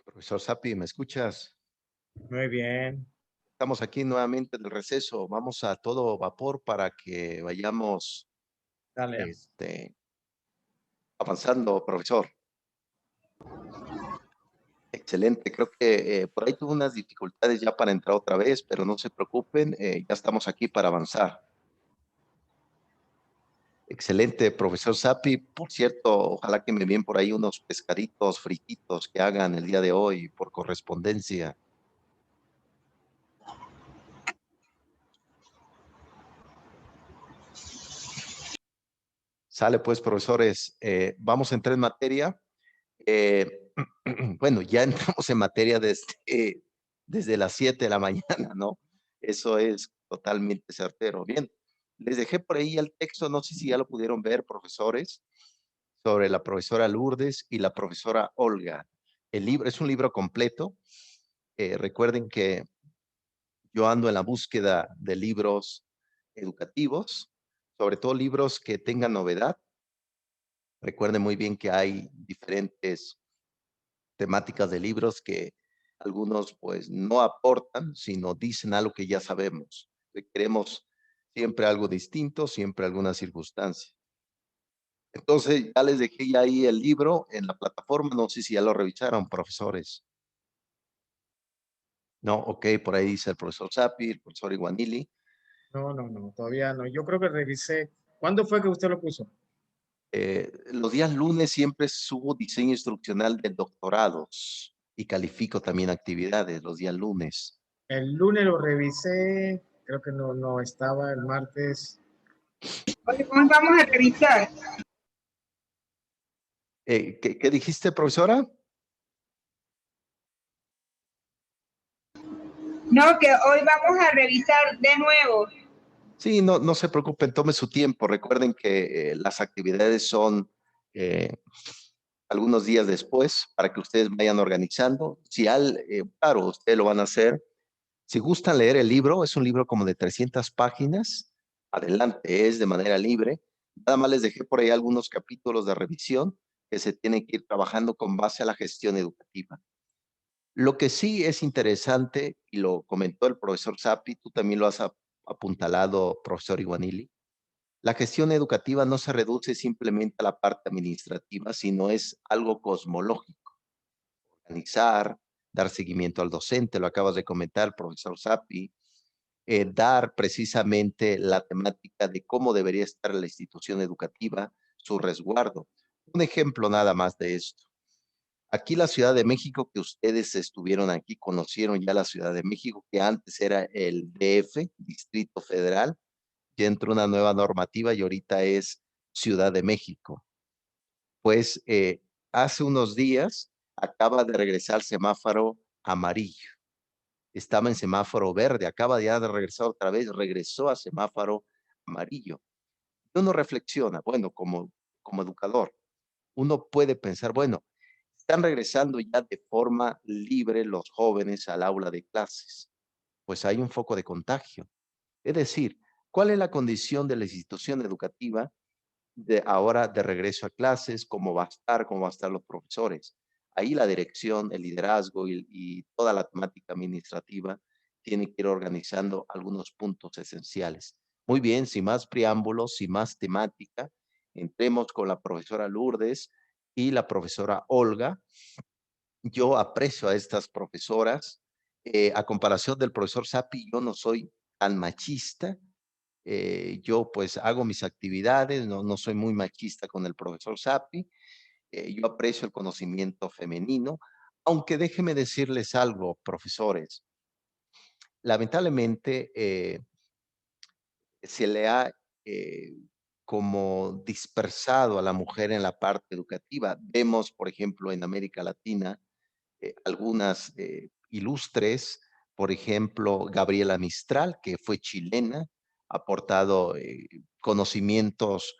Profesor Sapi, ¿me escuchas? Muy bien, Estamos aquí nuevamente en el receso. Vamos a todo vapor para que vayamos dale. este, avanzando, profesor. Excelente. Creo que por ahí tuve unas dificultades ya para entrar otra vez, pero no se preocupen, ya estamos aquí para avanzar. Excelente, profesor Sapi. Por cierto, ojalá que me envíen por ahí unos pescaditos frititos que hagan el día de hoy por correspondencia. Sale pues, profesores. Vamos a entrar en materia. Eh, bueno, ya entramos en materia desde las 7 de la mañana, ¿no? Eso es totalmente certero. Bien, les dejé por ahí el texto, no sé si ya lo pudieron ver, profesores, sobre la profesora Lourdes y la profesora Olga. El libro es un libro completo. Recuerden que yo ando en la búsqueda de libros educativos, sobre todo libros que tengan novedad. Recuerden muy bien que hay diferentes temáticas de libros que algunos pues no aportan, sino dicen algo que ya sabemos. Queremos siempre algo distinto, siempre alguna circunstancia. Entonces, ya les dejé ya ahí el libro en la plataforma, no sé si ya lo revisaron, profesores. No, ok, por ahí dice el profesor Sapi, el profesor Iguanili. No, todavía no. Yo creo que revisé. ¿Cuándo fue que usted lo puso? Los días lunes siempre subo diseño instruccional de doctorados y califico también actividades los días lunes. El lunes lo revisé, creo que no estaba el martes. Oye, ¿cómo vamos a revisar? ¿Qué dijiste, profesora? No, que hoy vamos a revisar de nuevo. Sí, no se preocupen, tome su tiempo. Recuerden que las actividades son eh, algunos días después para que ustedes vayan organizando. Si claro, ustedes lo van a hacer. Si gustan leer el libro, es un libro como de 300 páginas. Adelante, es de manera libre. Nada más les dejé por ahí algunos capítulos de revisión que se tienen que ir trabajando con base a la gestión educativa. Lo que sí es interesante, y lo comentó el profesor Sapi, tú también lo has apuntalado, profesor Iguanili, la gestión educativa no se reduce simplemente a la parte administrativa, sino es algo cosmológico. Organizar, dar seguimiento al docente, lo acabas de comentar, profesor Sapi, dar precisamente la temática de cómo debería estar la institución educativa, su resguardo. Un ejemplo nada más de esto. Aquí la Ciudad de México, que ustedes estuvieron aquí, conocieron ya la Ciudad de México, que antes era el DF, Distrito Federal, ya entró una nueva normativa y ahorita es Ciudad de México. Pues hace unos días acaba de regresar semáforo amarillo. Estaba en semáforo verde, acaba ya de regresar otra vez, regresó a semáforo amarillo. Y uno reflexiona, bueno, como educador, uno puede pensar, bueno, están regresando ya de forma libre los jóvenes al aula de clases, pues hay un foco de contagio. Es decir, ¿cuál es la condición de la institución educativa de ahora de regreso a clases? ¿Cómo va a estar los profesores? Ahí la dirección, el liderazgo y toda la temática administrativa tiene que ir organizando algunos puntos esenciales. Muy bien, sin más preámbulos, sin más temática, entremos con la profesora Lourdes y la profesora Olga. Yo aprecio a estas profesoras. A comparación del profesor Sapi, yo no soy tan machista. Yo pues hago mis actividades, no soy muy machista con el profesor Sapi. Yo aprecio el conocimiento femenino, aunque déjenme decirles algo, profesores. Lamentablemente se le ha eh, como dispersado a la mujer en la parte educativa. Vemos, por ejemplo, en América Latina, algunas ilustres, por ejemplo, Gabriela Mistral, que fue chilena, ha aportado conocimientos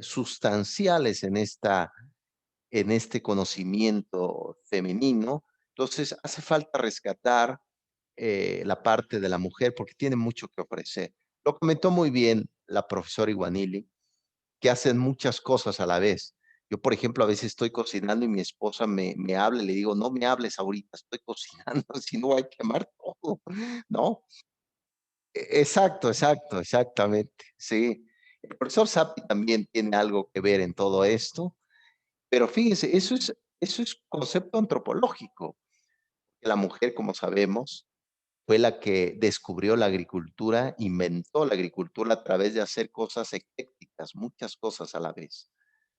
sustanciales en este conocimiento femenino. Entonces, hace falta rescatar la parte de la mujer porque tiene mucho que ofrecer. Lo comentó muy bien la profesora Iguanili, que hacen muchas cosas a la vez. Yo, por ejemplo, a veces estoy cocinando y mi esposa me habla y le digo, no me hables ahorita, estoy cocinando, si no voy a quemar todo, ¿no? Exacto, exacto, exactamente, sí. El profesor Sappi también tiene algo que ver en todo esto, pero fíjese, eso es concepto antropológico. La mujer, como sabemos, fue la que descubrió la agricultura, inventó la agricultura a través de hacer cosas eclécticas, muchas cosas a la vez.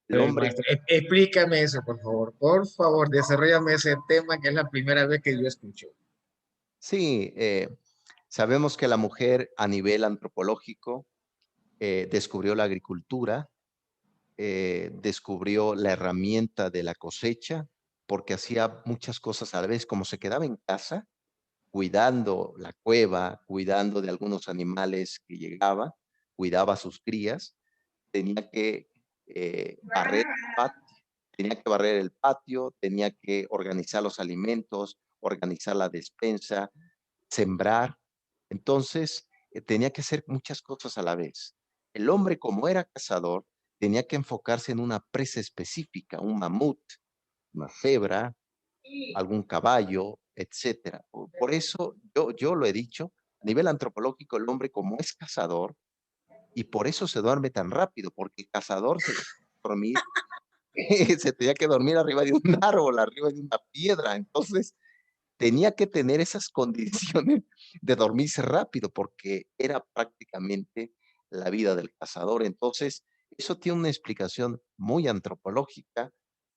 El hombre, Maestro, explícame eso, por favor. Por favor, desarrollame ese tema que es la primera vez que yo escucho. sí, sabemos que la mujer a nivel antropológico descubrió la agricultura, descubrió la herramienta de la cosecha, porque hacía muchas cosas a la vez, como se quedaba en casa, cuidando la cueva, cuidando de algunos animales que llegaban, cuidaba a sus crías, tenía que barrer el patio, tenía que barrer el patio, tenía que organizar los alimentos, organizar la despensa, sembrar. Entonces, tenía que hacer muchas cosas a la vez. El hombre, como era cazador, tenía que enfocarse en una presa específica, un mamut, una cebra, algún caballo, etcétera. Por eso yo lo he dicho, a nivel antropológico, el hombre como es cazador, y por eso se duerme tan rápido, porque el cazador se dormir, se tenía que dormir arriba de un árbol, arriba de una piedra. Entonces, tenía que tener esas condiciones de dormirse rápido, porque era prácticamente la vida del cazador. Entonces, eso tiene una explicación muy antropológica,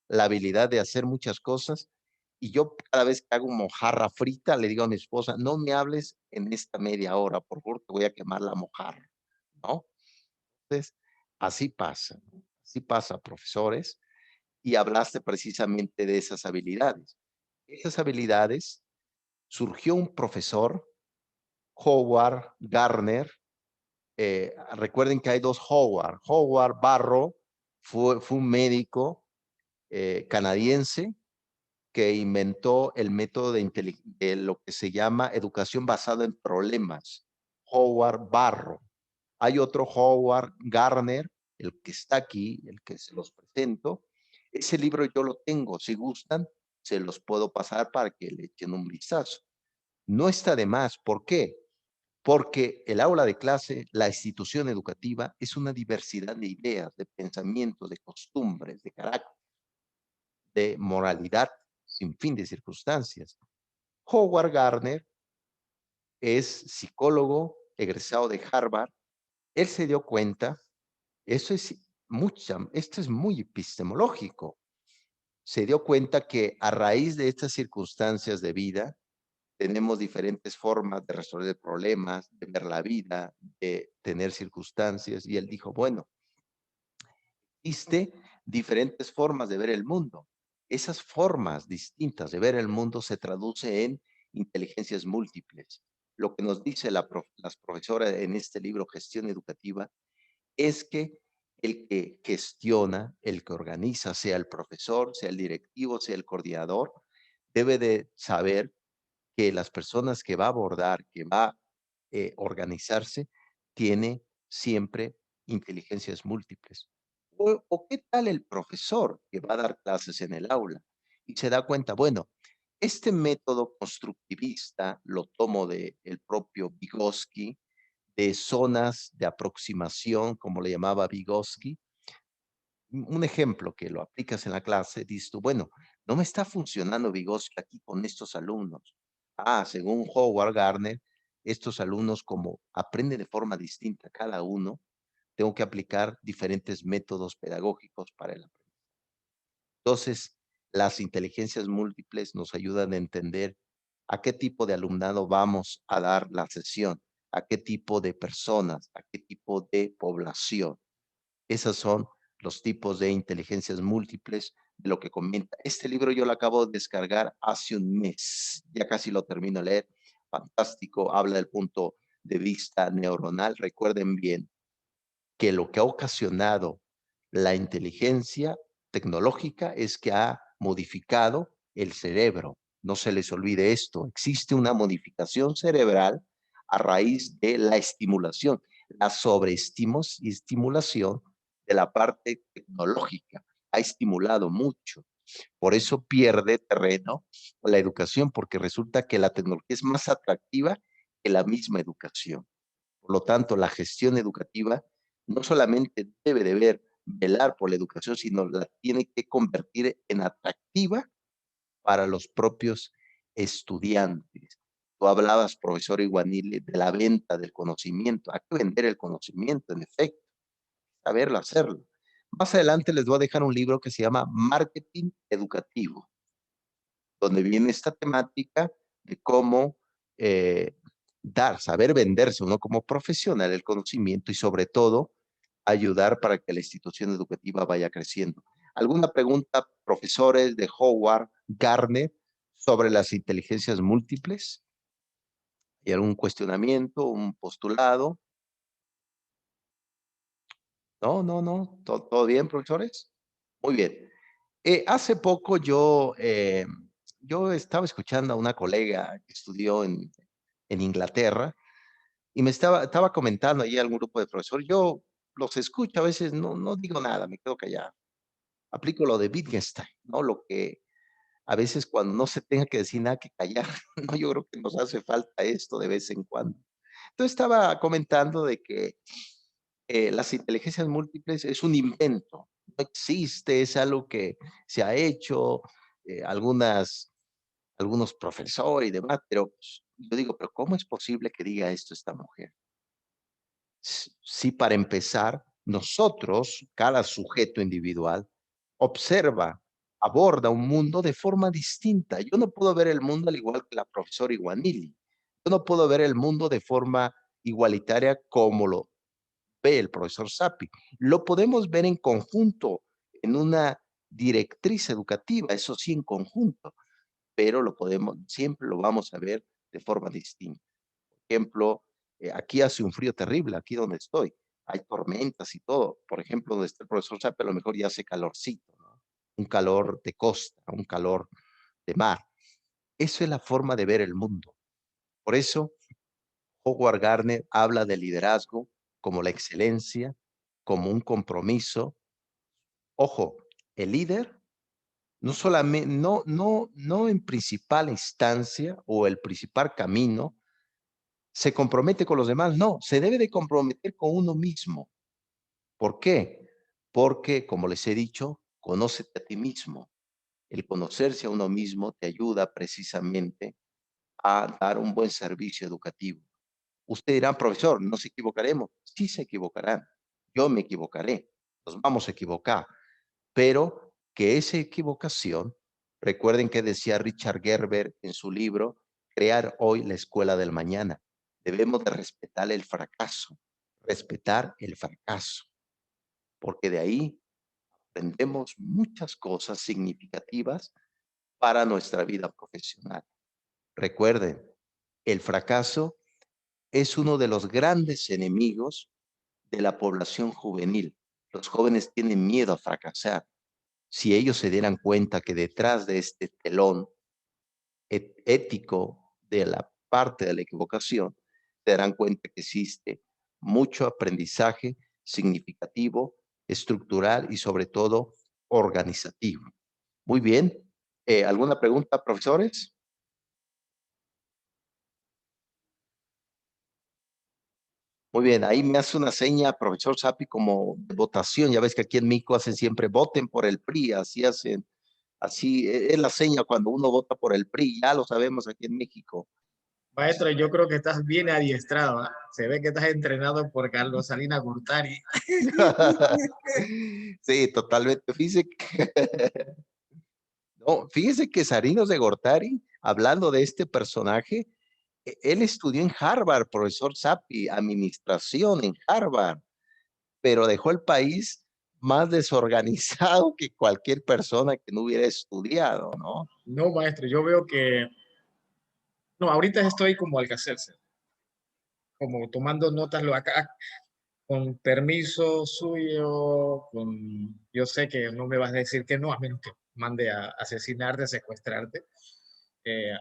la habilidad de hacer muchas cosas. Y yo cada vez que hago mojarra frita, le digo a mi esposa, no me hables en esta media hora, por favor, te voy a quemar la mojarra, ¿no? Entonces, así pasa, profesores, y hablaste precisamente de esas habilidades. Esas habilidades surgió un profesor, Howard Gardner. Recuerden que hay dos Howard. Howard Barrow fue un médico canadiense que inventó el método de lo que se llama educación basada en problemas. Howard Barrow. Hay otro Howard Gardner, el que está aquí, el que se los presento. Ese libro yo lo tengo, si gustan, se los puedo pasar para que le echen un vistazo. No está de más. ¿Por qué? Porque el aula de clase, la institución educativa, es una diversidad de ideas, de pensamientos, de costumbres, de carácter, de moralidad, sin fin de circunstancias. Howard Gardner es psicólogo, egresado de Harvard. Él se dio cuenta, esto es muy epistemológico, se dio cuenta que a raíz de estas circunstancias de vida, tenemos diferentes formas de resolver problemas, de ver la vida, de tener circunstancias, y él dijo, bueno, existe diferentes formas de ver el mundo. Esas formas distintas de ver el mundo se traduce en inteligencias múltiples. Lo que nos dice las profesoras en este libro, Gestión Educativa, es que el que gestiona, el que organiza, sea el profesor, sea el directivo, sea el coordinador, debe de saber que las personas que va a abordar, que va a organizarse, tiene siempre inteligencias múltiples. O qué tal el profesor que va a dar clases en el aula y se da cuenta, bueno, este método constructivista lo tomo de el propio Vygotsky, de zonas de aproximación, como le llamaba Vygotsky. Un ejemplo que lo aplicas en la clase, dices tú, bueno, no me está funcionando Vygotsky aquí con estos alumnos. Según Howard Gardner, estos alumnos como aprenden de forma distinta cada uno, tengo que aplicar diferentes métodos pedagógicos para el aprendizaje. Entonces, las inteligencias múltiples nos ayudan a entender a qué tipo de alumnado vamos a dar la sesión, a qué tipo de personas, a qué tipo de población. Esos son los tipos de inteligencias múltiples de lo que comenta. Este libro yo lo acabo de descargar hace un mes, ya casi lo termino de leer. Fantástico, habla del punto de vista neuronal. Recuerden bien que lo que ha ocasionado la inteligencia tecnológica es que ha modificado el cerebro. No se les olvide esto, existe una modificación cerebral a raíz de la estimulación, la sobreestimulación de la parte tecnológica. ha estimulado mucho. Por eso pierde terreno la educación, porque resulta que la tecnología es más atractiva que la misma educación. Por lo tanto, la gestión educativa no solamente debe de velar por la educación, sino la tiene que convertir en atractiva para los propios estudiantes. Tú hablabas, profesor Iguanile, de la venta del conocimiento. Hay que vender el conocimiento, en efecto, saberlo hacerlo. Más adelante les voy a dejar un libro que se llama Marketing Educativo, donde viene esta temática de cómo saber venderse uno como profesional el conocimiento y sobre todo ayudar para que la institución educativa vaya creciendo. ¿Alguna pregunta, profesores de Howard Gardner, sobre las inteligencias múltiples? ¿Hay algún cuestionamiento, un postulado? No. ¿Todo bien, profesores? Muy bien. Hace poco yo estaba escuchando a una colega que estudió en Inglaterra y me estaba comentando ahí algún grupo de profesores. Yo los escucho, a veces no digo nada, me quedo callado. Aplico lo de Wittgenstein, ¿no? Lo que a veces cuando no se tenga que decir nada que callar, ¿no? Yo creo que nos hace falta esto de vez en cuando. Entonces estaba comentando de que las inteligencias múltiples es un invento, no existe, es algo que se ha hecho, algunos profesores y demás, pero pues, yo digo, pero ¿cómo es posible que diga esto esta mujer? Si para empezar, nosotros, cada sujeto individual, observa, aborda un mundo de forma distinta. Yo no puedo ver el mundo al igual que la profesora Iguanili. Yo no puedo ver el mundo de forma igualitaria como lo ve el profesor Sapi. Lo podemos ver en conjunto, en una directriz educativa, eso sí, en conjunto, pero siempre lo vamos a ver de forma distinta. Por ejemplo, aquí hace un frío terrible, aquí donde estoy. Hay tormentas y todo. Por ejemplo, donde está el profesor Sapi, a lo mejor ya hace calorcito, ¿no? Un calor de costa, un calor de mar. Eso es la forma de ver el mundo. Por eso, Howard Gardner habla de liderazgo como la excelencia, como un compromiso. Ojo, el líder no solamente, no en principal instancia o el principal camino se compromete con los demás, no, se debe de comprometer con uno mismo. ¿Por qué? Porque, como les he dicho, conócete a ti mismo. El conocerse a uno mismo te ayuda precisamente a dar un buen servicio educativo. Usted dirá, profesor, ¿nos equivocaremos? Sí se equivocarán. Yo me equivocaré. Nos vamos a equivocar. Pero que esa equivocación, recuerden que decía Richard Gerber en su libro, Crear hoy la escuela del mañana. Debemos de respetar el fracaso, porque de ahí aprendemos muchas cosas significativas para nuestra vida profesional. Recuerden, el fracaso es uno de los grandes enemigos de la población juvenil. Los jóvenes tienen miedo a fracasar. Si ellos se dieran cuenta que detrás de este telón ético de la parte de la equivocación, se darán cuenta que existe mucho aprendizaje significativo, estructural y sobre todo organizativo. Muy bien. ¿Alguna pregunta, profesores? Muy bien, ahí me hace una seña, profesor Sapi, como de votación. Ya ves que aquí en México hacen siempre voten por el PRI, así hacen, así es la seña cuando uno vota por el PRI, ya lo sabemos aquí en México. Maestro, yo creo que estás bien adiestrado, ¿ah? Se ve que estás entrenado por Carlos Salinas Gortari. Sí, totalmente. No, fíjese que Sarinos de Gortari, hablando de este personaje, él estudió en Harvard, profesor Sapi, administración en Harvard, pero dejó el país más desorganizado que cualquier persona que no hubiera estudiado, ¿no? No, maestro, yo veo que... No, ahorita estoy como Alcacelser, como tomando notas lo acá, con permiso suyo, yo sé que no me vas a decir que no, a menos que mande a asesinarte, a secuestrarte. Eh,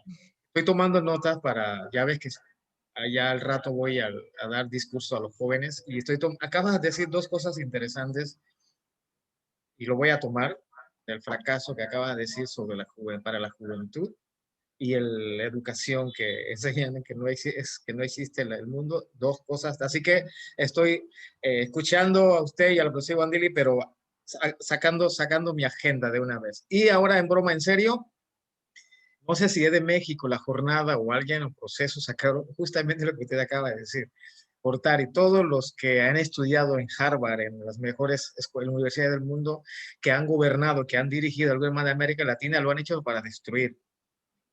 Estoy tomando notas para, ya ves que allá al rato voy a dar discurso a los jóvenes y acabas de decir dos cosas interesantes y lo voy a tomar, del fracaso que acaba de decir sobre para la juventud y la educación que enseñan que que no existe en el mundo, dos cosas. Así que estoy escuchando a usted y al profesor Bandili, pero sacando mi agenda de una vez. Y ahora en broma, en serio, no sé si es de México la jornada o alguien en proceso sacaron justamente lo que usted acaba de decir. Y todos los que han estudiado en Harvard, en las mejores universidades del mundo, que han gobernado, que han dirigido el gobierno de América Latina, lo han hecho para destruir.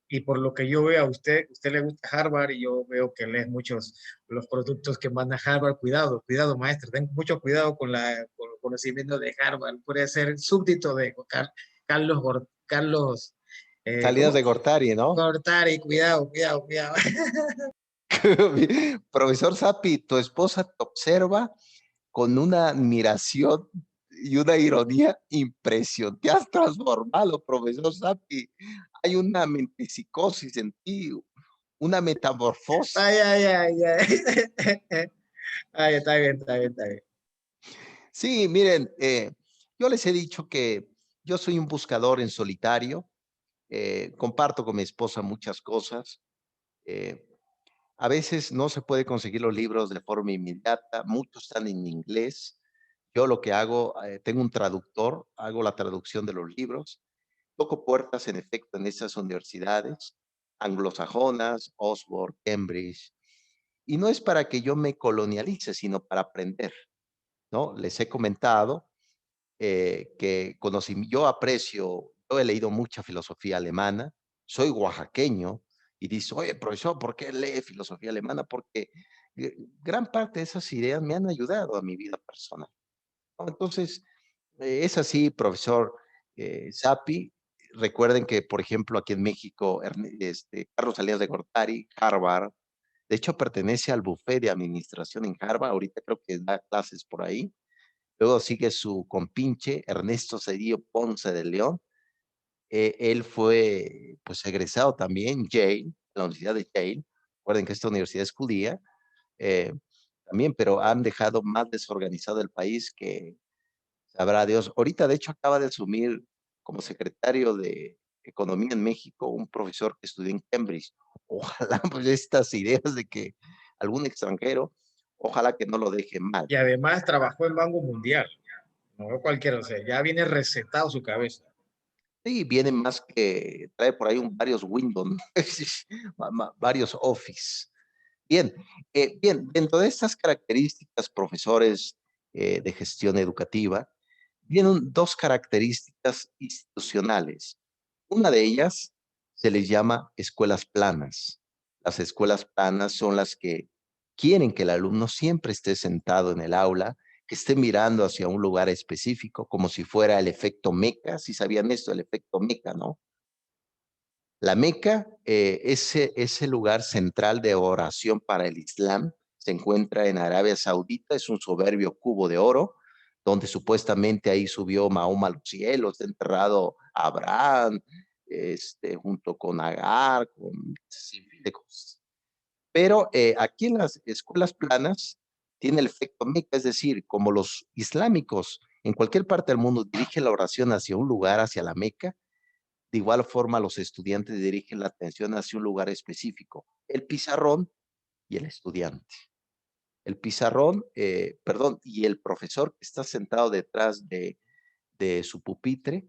Y por lo que yo veo a usted le gusta Harvard y yo veo que lee muchos los productos que manda Harvard. Cuidado, cuidado, maestro, ten mucho cuidado con el conocimiento de Harvard. Puede ser súbdito de Carlos, Salidas ¿cómo? de Gortari, ¿no? Gortari, cuidado, cuidado, cuidado. Profesor Sapi, tu esposa te observa con una admiración y una ironía impresionante. Te has transformado, profesor Sapi. Hay una mentepsicosis en ti, una Ay, metamorfosis. ay, ay, ay. Ay, está bien, está bien, está bien. Sí, miren, yo les he dicho que yo soy un buscador en solitario, comparto con mi esposa muchas cosas. eh, a veces no se puede conseguir los libros de forma inmediata, muchos están en inglés. Yo lo que hago, tengo un traductor, hago la traducción de los libros, toco puertas en efecto en esas universidades anglosajonas, Oxford, Cambridge, y no es para que yo me colonialice, sino para aprender, ¿no? Les he comentado que yo aprecio, yo he leído mucha filosofía alemana, soy oaxaqueño, y dice, oye, profesor, ¿por qué lee filosofía alemana? Porque gran parte de esas ideas me han ayudado a mi vida personal, ¿no? Entonces, es así, profesor Sapi. Recuerden que, por ejemplo, aquí en México, Carlos Salinas de Gortari, Harvard, de hecho pertenece al buffet de administración en Harvard, ahorita creo que da clases por ahí. Luego sigue su compinche, Ernesto Cedillo Ponce de León. Él fue, pues, egresado también, Yale, la Universidad de Yale. Recuerden que esta universidad es judía, eh, también, pero han dejado más desorganizado el país que sabrá Dios. Ahorita, de hecho, acaba de asumir como secretario de Economía en México un profesor que estudió en Cambridge. Ojalá, pues, estas ideas de que algún extranjero, ojalá que no lo deje mal. Y además trabajó en Banco Mundial. No cualquiera, o sea, ya viene recetado su cabeza. Sí, viene más que trae por ahí varios Windows, ¿no? Varios Office. Bien, bien, dentro de estas características, profesores de gestión educativa, vienen dos características institucionales. Una de ellas se les llama escuelas planas. Las escuelas planas son las que quieren que el alumno siempre esté sentado en el aula, que esté mirando hacia un lugar específico, como si fuera el efecto Meca. Si sabían esto, el efecto Meca, ¿no? La Meca, ese lugar central de oración para el Islam, se encuentra en Arabia Saudita, es un soberbio cubo de oro, donde supuestamente ahí subió Mahoma a los cielos, está enterrado Abraham, junto con Agar, con sin fin de cosas. Pero aquí en las escuelas planas tiene el efecto Meca, es decir, como los islámicos en cualquier parte del mundo dirigen la oración hacia un lugar, hacia la Meca, de igual forma, los estudiantes dirigen la atención hacia un lugar específico, el pizarrón y el estudiante. El pizarrón, perdón, y el profesor que está sentado detrás de su pupitre,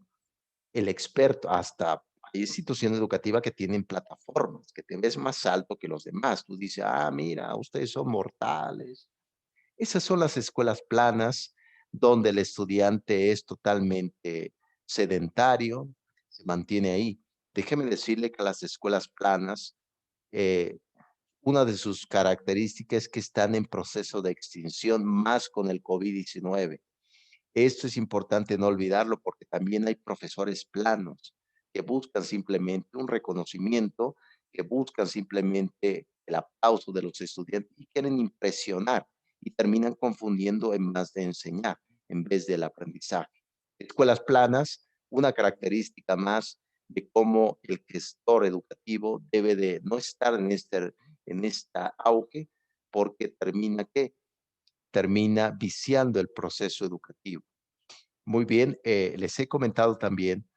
el experto, hasta hay instituciones educativas que tienen plataformas, que te ves más alto que los demás. Tú dices, ah, mira, ustedes son mortales. Esas son las escuelas planas, donde el estudiante es totalmente sedentario, se mantiene ahí. Déjeme decirle que las escuelas planas, eh, una de sus características es que están en proceso de extinción más con el COVID-19. Esto es importante no olvidarlo porque también hay profesores planos que buscan simplemente un reconocimiento, que buscan simplemente el aplauso de los estudiantes y quieren impresionar y terminan confundiendo en más de enseñar en vez del aprendizaje. Escuelas planas, una característica más de cómo el gestor educativo debe de no estar en esta auge porque termina viciando el proceso educativo. Muy bien, les he comentado también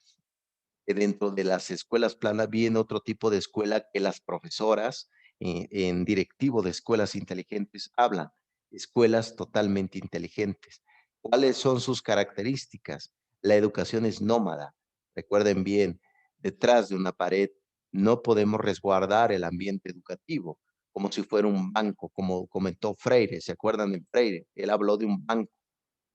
que dentro de las escuelas planas viene otro tipo de escuela que las profesoras en directivo de escuelas inteligentes hablan, escuelas totalmente inteligentes. ¿Cuáles son sus características? La educación es nómada. Recuerden bien, detrás de una pared no podemos resguardar el ambiente educativo como si fuera un banco, como comentó Freire. ¿Se acuerdan de Freire? Él habló de un banco,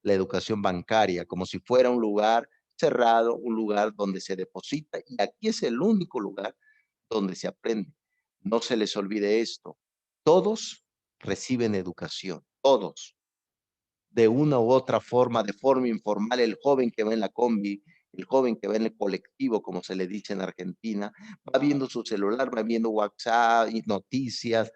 la educación bancaria, como si fuera un lugar cerrado, un lugar donde se deposita, y aquí es el único lugar donde se aprende. No se les olvide esto. Todos reciben educación, todos, de una u otra forma, de forma informal, el joven que va en la combi, el joven que va en el colectivo, como se le dice en Argentina, va viendo su celular, va viendo WhatsApp y noticias,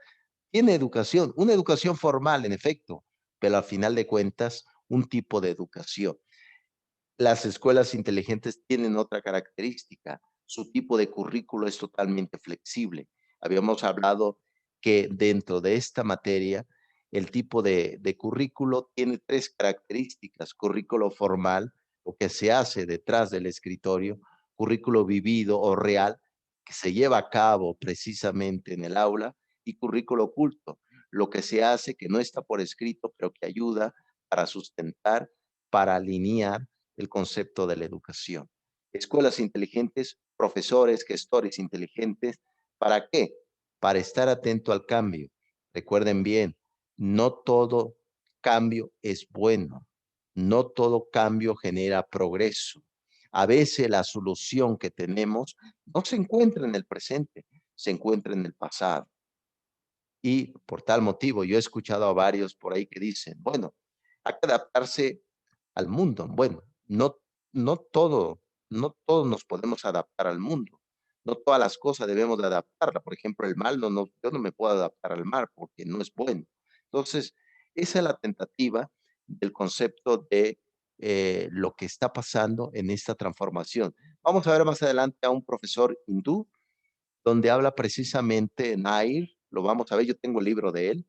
tiene educación, una educación formal, en efecto, pero al final de cuentas, un tipo de educación. Las escuelas inteligentes tienen otra característica. Su tipo de currículo es totalmente flexible. Habíamos hablado que dentro de esta materia, el tipo de currículo tiene tres características. Currículo formal, lo que se hace detrás del escritorio, currículo vivido o real, que se lleva a cabo precisamente en el aula, y currículo oculto, lo que se hace que no está por escrito, pero que ayuda para sustentar, para alinear el concepto de la educación. Escuelas inteligentes, profesores, gestores inteligentes, ¿para qué? Para estar atento al cambio. Recuerden bien, no todo cambio es bueno, no todo cambio genera progreso. A veces la solución que tenemos no se encuentra en el presente, se encuentra en el pasado. Y por tal motivo, yo he escuchado a varios por ahí que dicen, bueno, hay que adaptarse al mundo. Bueno, no, no todo, no todos nos podemos adaptar al mundo. No todas las cosas debemos de adaptarla. Por ejemplo, el mal, yo no me puedo adaptar al mal porque no es bueno. Entonces, esa es la tentativa del concepto de lo que está pasando en esta transformación. Vamos a ver más adelante a un profesor hindú donde habla precisamente Nair, lo vamos a ver, yo tengo el libro de él,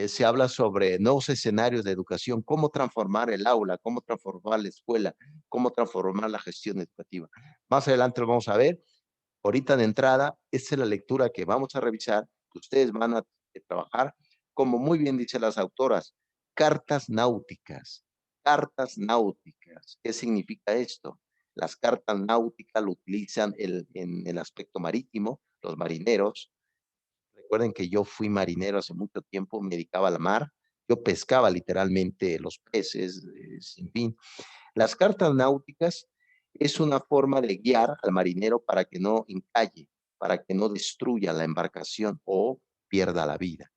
se habla sobre nuevos escenarios de educación, cómo transformar el aula, cómo transformar la escuela, cómo transformar la gestión educativa. Más adelante lo vamos a ver. Ahorita de entrada, esta es la lectura que vamos a revisar, que ustedes van a trabajar, como muy bien dicen las autoras, cartas náuticas. Cartas náuticas. ¿Qué significa esto? Las cartas náuticas lo utilizan en el aspecto marítimo, los marineros. Recuerden que yo fui marinero hace mucho tiempo, me dedicaba al mar, yo pescaba literalmente los peces, sin fin. Las cartas náuticas es una forma de guiar al marinero para que no encalle, para que no destruya la embarcación o pierda la vida.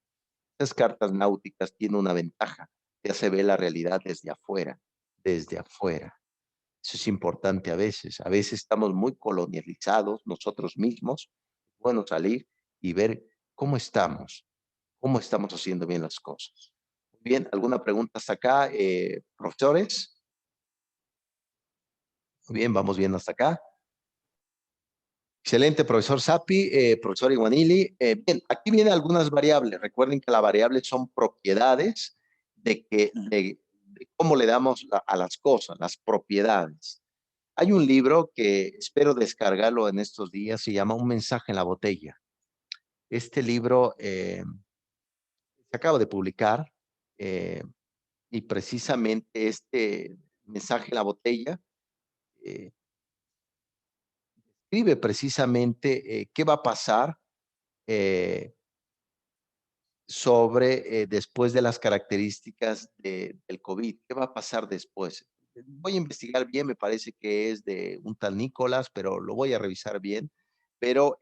Estas cartas náuticas tienen una ventaja, ya se ve la realidad desde afuera, desde afuera. Eso es importante a veces estamos muy colonializados nosotros mismos. Es bueno salir y ver cómo estamos haciendo bien las cosas. Bien, ¿alguna pregunta hasta acá, profesores? Muy bien, vamos bien hasta acá. Excelente, profesor Sapi, profesor Iguanili. Bien, aquí vienen algunas variables. Recuerden que las variables son propiedades de cómo le damos a las cosas, las propiedades. Hay un libro que espero descargarlo en estos días, se llama Un mensaje en la botella. Este libro se acaba de publicar eh, y precisamente este mensaje en la botella eh, escribe precisamente qué va a pasar eh, sobre después de las características del COVID. ¿Qué va a pasar después? Voy a investigar bien, me parece que es de un tal Nicolás, pero lo voy a revisar bien. Pero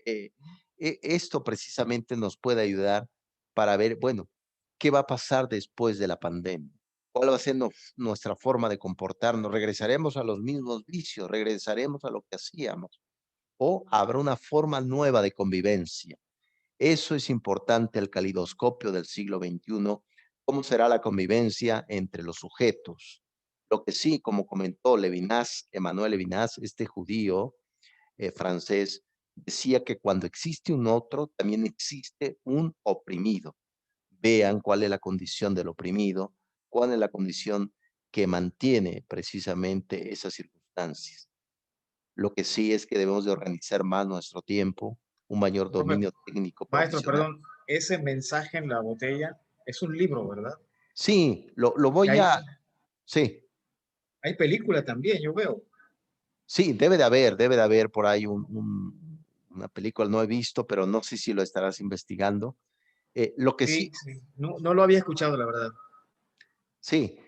esto precisamente nos puede ayudar para ver, bueno, ¿qué va a pasar después de la pandemia? ¿Cuál va a ser nuestra forma de comportarnos? ¿Regresaremos a los mismos vicios? ¿Regresaremos a lo que hacíamos? ¿O habrá una forma nueva de convivencia? Eso es importante, el calidoscopio del siglo XXI, cómo será la convivencia entre los sujetos. Lo que sí, como comentó Levinas, Emmanuel Levinas, este judío francés, decía que cuando existe un otro, también existe un oprimido. Vean cuál es la condición del oprimido, cuál es la condición que mantiene precisamente esas circunstancias. Lo que sí es que debemos de organizar más nuestro tiempo, un mayor Profe, dominio técnico maestro, profesional. perdón, ese mensaje en la botella es un libro, ¿verdad? Sí, lo Y voy a, sí, hay película también, yo veo. sí, debe de haber por ahí una película, no he visto, pero no sé si lo estarás investigando. Lo que sí, Sí, sí. No, no lo había escuchado, la verdad. sí,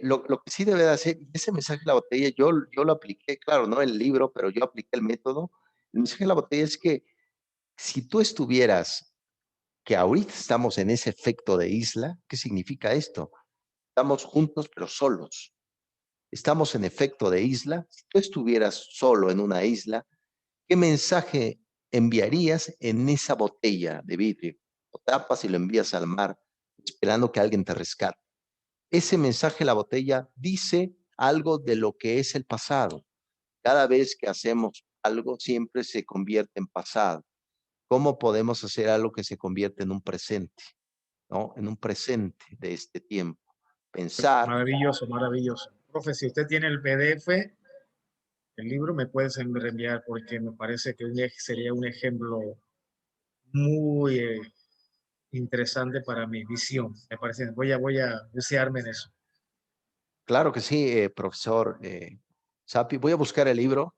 lo que sí debe de hacer, ese mensaje de la botella, yo lo apliqué, claro, no el libro, pero yo apliqué el método. El mensaje de la botella es que si tú estuvieras, que ahorita estamos en ese efecto de isla, ¿qué significa esto? Estamos juntos pero solos. Estamos en efecto de isla. Si tú estuvieras solo en una isla, ¿qué mensaje enviarías en esa botella de vidrio? Lo tapas y lo envías al mar, esperando que alguien te rescate. Ese mensaje, la botella, dice algo de lo que es el pasado. Cada vez que hacemos algo, siempre se convierte en pasado. ¿Cómo podemos hacer algo que se convierte en un presente? ¿No? En un presente de este tiempo. Pensar, Maravilloso, maravilloso. Profe, si usted tiene el PDF, el libro me puedes reenviar porque me parece que sería un ejemplo muy interesante para mi visión. Me parece, voy a bucearme en eso. claro que sí, profesor Sapi, voy a buscar el libro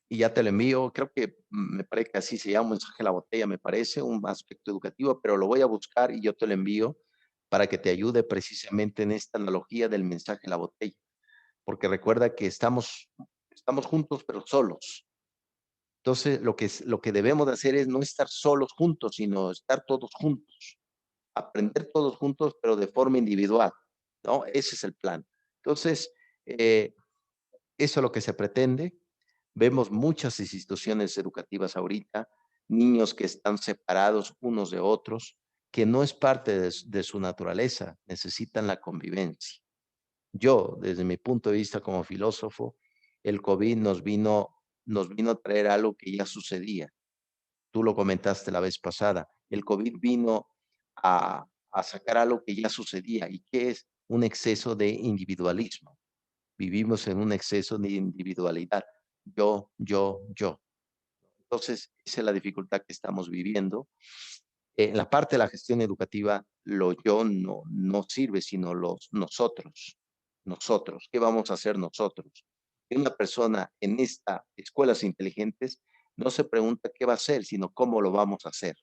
y ya te lo envío. Creo que me parece que así se llama, un mensaje a la botella, me parece, un aspecto educativo, pero lo voy a buscar y yo te lo envío para que te ayude precisamente en esta analogía del mensaje a la botella, porque recuerda que estamos juntos pero solos. Entonces, lo que debemos de hacer es no estar solos juntos, sino estar todos juntos, aprender todos juntos, pero de forma individual, ¿no? Ese es el plan. Entonces, eso es lo que se pretende. Vemos muchas instituciones educativas ahorita, niños que están separados unos de otros, que no es parte de su naturaleza, necesitan la convivencia. Yo, desde mi punto de vista como filósofo, el COVID nos vino a traer algo que ya sucedía. Tú lo comentaste la vez pasada. El COVID vino a sacar algo que ya sucedía y que es un exceso de individualismo. Vivimos en un exceso de individualidad. Yo. Entonces, esa es la dificultad que estamos viviendo. En la parte de la gestión educativa, lo yo no sirve, sino los nosotros. Nosotros, ¿qué vamos a hacer nosotros? Una persona en estas escuelas inteligentes no se pregunta qué va a hacer, sino cómo lo vamos a hacer.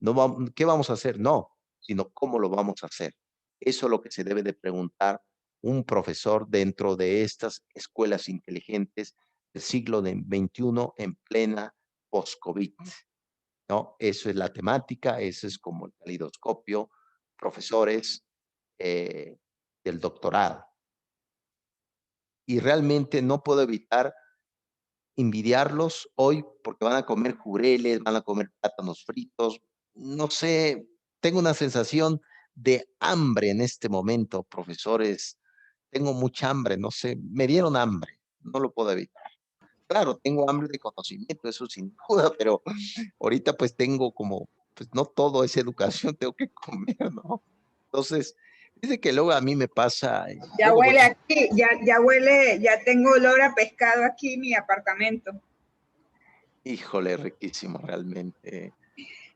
No ¿qué vamos a hacer? No, sino cómo lo vamos a hacer. Eso es lo que se debe de preguntar un profesor dentro de estas escuelas inteligentes del siglo XXI en plena post-COVID, ¿no? Eso es la temática, eso es como el calidoscopio, profesores eh, del doctorado. Y realmente no puedo evitar envidiarlos hoy porque van a comer jureles, van a comer plátanos fritos, no sé, tengo una sensación de hambre en este momento, profesores, tengo mucha hambre, no sé, me dieron hambre, no lo puedo evitar. Claro, tengo hambre de conocimiento, eso sin duda, pero ahorita pues tengo como, pues no todo es educación, tengo que comer, ¿no? Entonces, dice que luego a mí me pasa, Ya luego voy, huele aquí, ya huele, ya tengo olor a pescado aquí en mi apartamento. híjole, riquísimo realmente.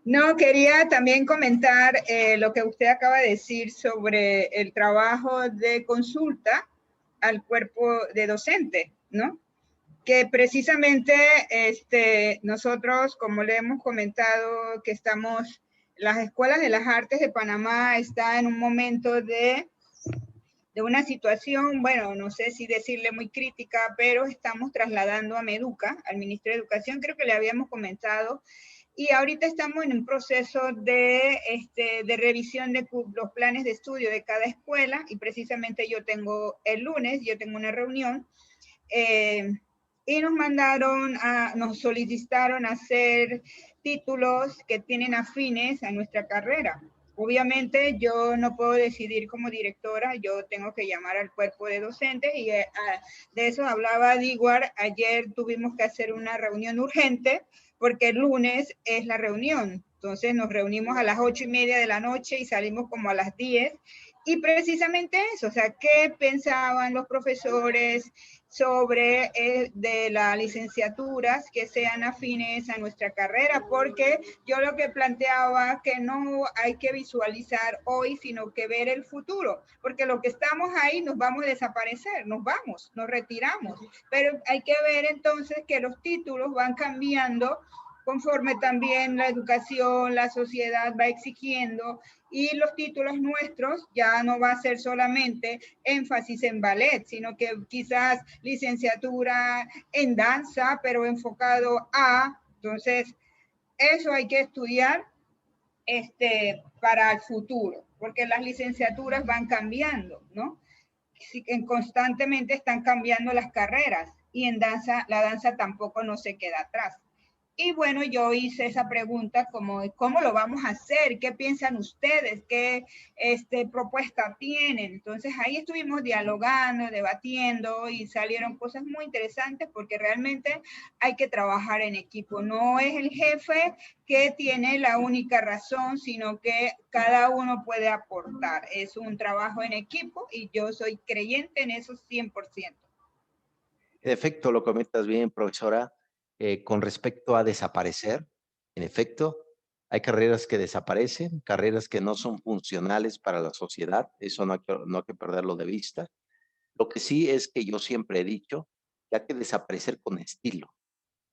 No, quería también comentar lo que usted acaba de decir sobre el trabajo de consulta al cuerpo de docente, ¿no? Que precisamente nosotros, como le hemos comentado, que estamos, las escuelas de las artes de Panamá está en un momento de una situación, bueno, no sé si decirle muy crítica, pero estamos trasladando a Meduca, al Ministerio de Educación, creo que le habíamos comentado, y ahorita estamos en un proceso de revisión de los planes de estudio de cada escuela, y precisamente yo tengo el lunes, yo tengo una reunión, y nos solicitaron hacer títulos que tienen afines a nuestra carrera. Obviamente yo no puedo decidir como directora, yo tengo que llamar al cuerpo de docentes y de eso hablaba Diguar. Ayer tuvimos que hacer una reunión urgente porque el lunes es la reunión. Entonces nos reunimos a las 8:30 de la noche y salimos como a las 10 Y precisamente eso, o sea, ¿qué pensaban los profesores sobre de las licenciaturas que sean afines a nuestra carrera? Porque yo lo que planteaba que no hay que visualizar hoy, sino que ver el futuro, porque lo que estamos ahí nos vamos a desaparecer, nos vamos, nos retiramos, pero hay que ver entonces que los títulos van cambiando conforme también la educación, la sociedad va exigiendo, y los títulos nuestros ya no va a ser solamente énfasis en ballet, sino que quizás licenciatura en danza, pero enfocado a, entonces, eso hay que estudiar para el futuro, porque las licenciaturas van cambiando, ¿no? Constantemente están cambiando las carreras y en danza, la danza tampoco no se queda atrás. Y bueno, yo hice esa pregunta como, ¿cómo lo vamos a hacer? ¿Qué piensan ustedes? ¿Qué propuesta tienen? Entonces ahí estuvimos dialogando, debatiendo y salieron cosas muy interesantes porque realmente hay que trabajar en equipo. No es el jefe que tiene la única razón, sino que cada uno puede aportar. Es un trabajo en equipo y yo soy creyente en eso 100%. En efecto, lo comentas bien, profesora. Con respecto a desaparecer, en efecto, hay carreras que desaparecen, carreras que no son funcionales para la sociedad. Eso no hay que perderlo de vista. Lo que sí es que yo siempre he dicho que hay que desaparecer con estilo,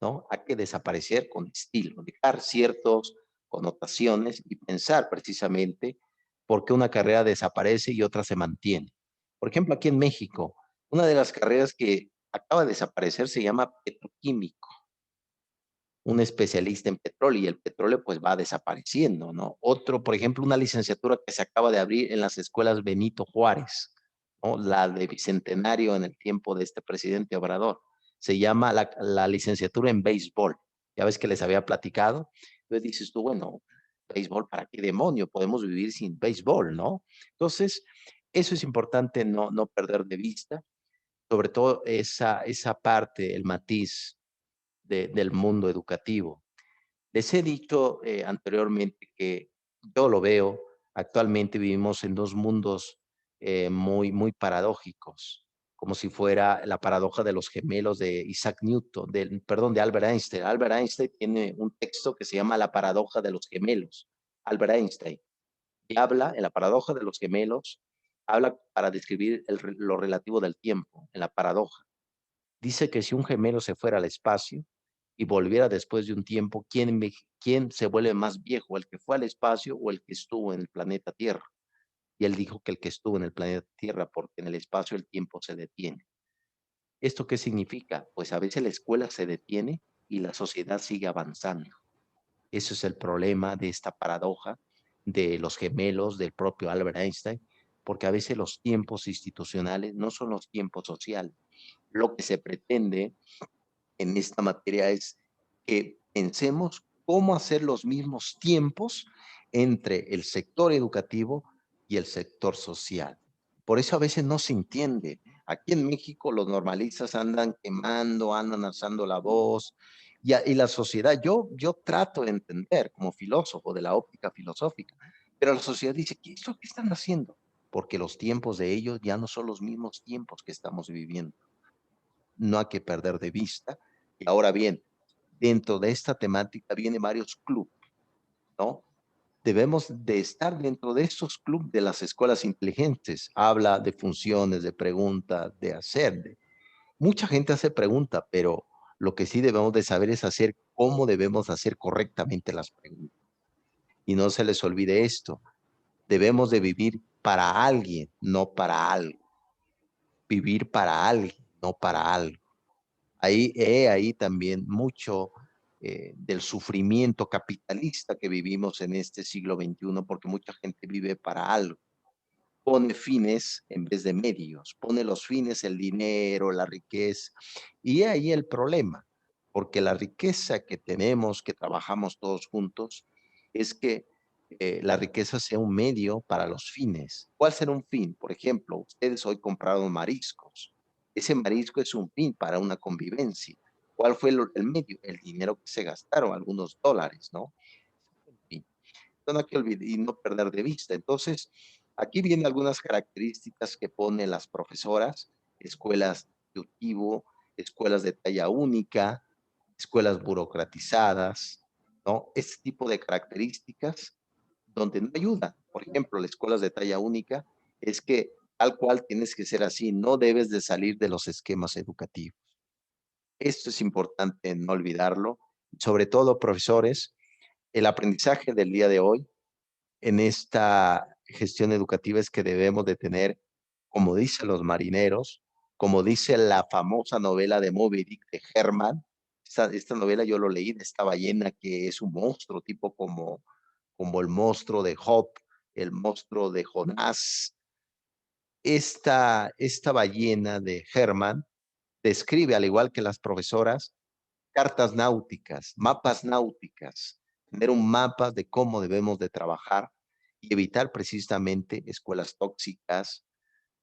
¿no? Hay que desaparecer con estilo, dejar ciertas connotaciones y pensar precisamente por qué una carrera desaparece y otra se mantiene. Por ejemplo, aquí en México, una de las carreras que acaba de desaparecer se llama petroquímico, un especialista en petróleo, y el petróleo pues va desapareciendo, ¿no? Otro, por ejemplo, una licenciatura que se acaba de abrir en las escuelas Benito Juárez, ¿no? La de Bicentenario en el tiempo de este presidente Obrador. Se llama la licenciatura en béisbol. Ya ves que les había platicado. Entonces dices tú, bueno, béisbol, ¿para qué demonio? Podemos vivir sin béisbol, ¿no? Entonces, eso es importante no perder de vista, sobre todo esa parte, el matiz del mundo educativo. Les he dicho anteriormente que yo lo veo, actualmente vivimos en dos mundos muy paradójicos, como si fuera la paradoja de los gemelos de Isaac Newton, perdón, de Albert Einstein. Albert Einstein tiene un texto que se llama La paradoja de los gemelos. Albert Einstein, y habla, en la paradoja de los gemelos, habla para describir lo relativo del tiempo, en la paradoja. Dice que si un gemelo se fuera al espacio y volviera después de un tiempo, ¿quién se vuelve más viejo, el que fue al espacio o el que estuvo en el planeta Tierra? Y él dijo que el que estuvo en el planeta Tierra, porque en el espacio el tiempo se detiene. ¿Esto qué significa? Pues a veces la escuela se detiene y la sociedad sigue avanzando. Eso es el problema de esta paradoja de los gemelos del propio Albert Einstein, porque a veces los tiempos institucionales no son los tiempos sociales. Lo que se pretende en esta materia es que pensemos cómo hacer los mismos tiempos entre el sector educativo y el sector social. Por eso a veces no se entiende. Aquí en México los normalistas andan quemando, andan alzando la voz, y la sociedad, yo trato de entender como filósofo de la óptica filosófica, pero la sociedad dice, ¿qué es lo que están haciendo? Porque los tiempos de ellos ya no son los mismos tiempos que estamos viviendo. No hay que perder de vista. Y ahora bien, dentro de esta temática vienen varios clubes, ¿no? Debemos de estar dentro de estos clubes de las escuelas inteligentes. Habla de funciones, de preguntas, de hacer. Mucha gente hace preguntas, pero lo que sí debemos de saber es hacer cómo debemos hacer correctamente las preguntas. Y no se les olvide esto. Debemos de vivir para alguien, no para algo. Vivir para alguien, no para algo. Ahí también mucho del sufrimiento capitalista que vivimos en este siglo XXI, porque mucha gente vive para algo. Pone fines en vez de medios, pone los fines, el dinero, la riqueza. Y ahí el problema, porque la riqueza que tenemos, que trabajamos todos juntos, es que la riqueza sea un medio para los fines. ¿Cuál será un fin? Por ejemplo, ustedes hoy compraron mariscos. Ese marisco es un fin para una convivencia. ¿Cuál fue el medio? El dinero que se gastaron, algunos dólares, ¿no? En fin, no hay que olvidar y no perder de vista. Entonces, Aquí vienen algunas características que ponen las profesoras: escuelas de utivo, escuelas de talla única, escuelas burocratizadas, ¿no? Este tipo de características donde no ayuda. Por ejemplo, las escuelas de talla única es que tal cual tienes que ser así, no debes de salir de los esquemas educativos. Esto es importante no olvidarlo. Sobre todo, profesores, el aprendizaje del día de hoy en esta gestión educativa es que debemos de tener, como dicen los marineros, como dice la famosa novela de Moby Dick de Herman. Esta novela yo lo leí, de esta ballena que es un monstruo, tipo como el monstruo de Job, el monstruo de Jonás. Esta ballena de Herman describe, al igual que las profesoras, cartas náuticas, mapas náuticas, tener un mapa de cómo debemos de trabajar y evitar precisamente escuelas tóxicas,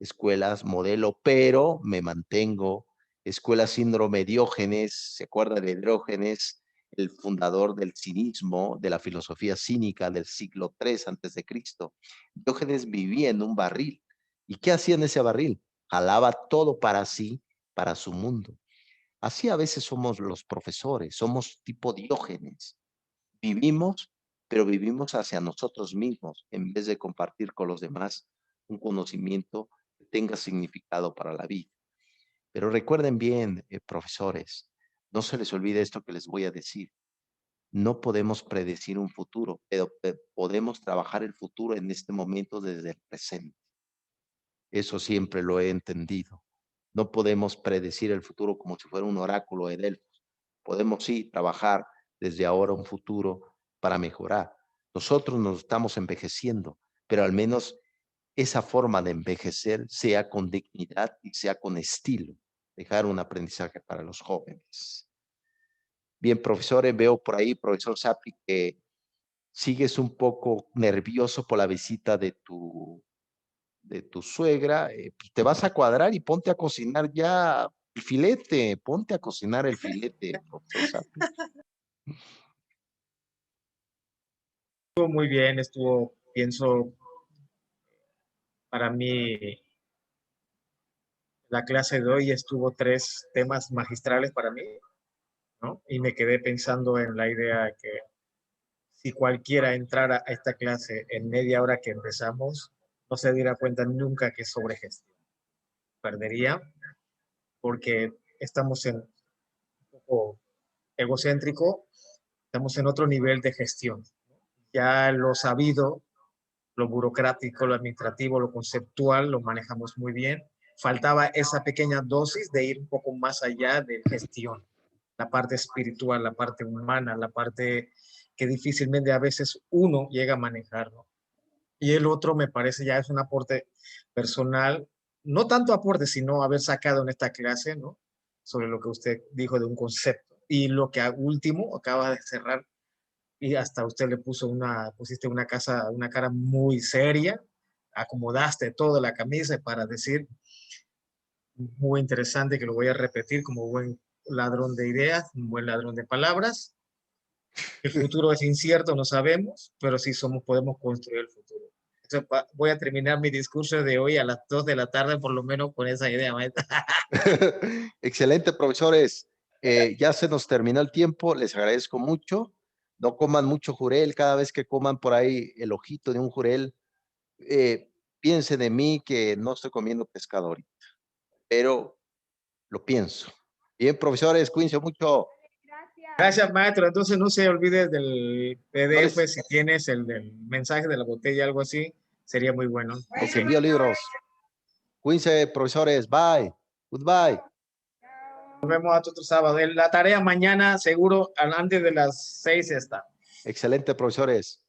escuelas modelo, pero me mantengo, escuela síndrome Diógenes. ¿Se acuerda de Diógenes, el fundador del cinismo, de la filosofía cínica del siglo III antes de Cristo? Diógenes vivía en un barril. ¿Y qué hacía en ese barril? Jalaba todo para sí, para su mundo. Así a veces somos los profesores, somos tipo Diógenes. Vivimos, pero vivimos hacia nosotros mismos en vez de compartir con los demás un conocimiento que tenga significado para la vida. Pero recuerden bien, profesores, no se les olvide esto que les voy a decir. No podemos predecir un futuro, pero podemos trabajar el futuro en este momento desde el presente. Eso siempre lo he entendido. No podemos predecir el futuro como si fuera un oráculo de Delfos. Podemos sí trabajar desde ahora un futuro para mejorar. Nosotros nos estamos envejeciendo, pero al menos esa forma de envejecer sea con dignidad y sea con estilo. Dejar un aprendizaje para los jóvenes. Bien, profesores, veo por ahí, profesor Sapi, que sigues un poco nervioso por la visita de tu suegra. Pues te vas a cuadrar y ponte a cocinar ya el filete, ponte a cocinar el filete, profesor Sapi. Estuvo muy bien, pienso, para mí, la clase de hoy estuvo 3 temas magistrales para mí, ¿no? Y me quedé pensando en la idea de que si cualquiera entrara a esta clase en media hora que empezamos, no se diera cuenta nunca que es sobre gestión. Perdería, porque estamos en un poco egocéntrico, estamos en otro nivel de gestión. Ya lo sabido, lo burocrático, lo administrativo, lo conceptual, lo manejamos muy bien. Faltaba esa pequeña dosis de ir un poco más allá de gestión, la parte espiritual, la parte humana, la parte que difícilmente a veces uno llega a manejar, ¿no? Y el otro me parece ya es un aporte personal, no tanto aporte, sino haber sacado en esta clase, ¿no? Sobre lo que usted dijo de un concepto. Y lo que a último acaba de cerrar, y hasta usted le pusiste una cara muy seria, acomodaste toda la camisa para decir, muy interesante, que lo voy a repetir como buen ladrón de ideas, un buen ladrón de palabras. El futuro es incierto, no sabemos, pero sí podemos construir el futuro. Entonces, voy a terminar mi discurso de hoy a las 2 de la tarde, por lo menos con esa idea, maestra. Excelente, profesores. Ya se nos terminó el tiempo, les agradezco mucho. No coman mucho jurel, cada vez que coman por ahí el ojito de un jurel, piensen de mí que no estoy comiendo pescado ahorita, pero lo pienso. Bien, profesores, cuídense mucho. Gracias, maestro. Entonces, no se olvide del No PDF, les, si tienes el del mensaje de la botella, algo así, sería muy bueno. les envío libros. Cuídense, profesores. Bye. Goodbye. Nos vemos hasta otro sábado. La tarea mañana, seguro, antes de las 6 está. Excelente, profesores.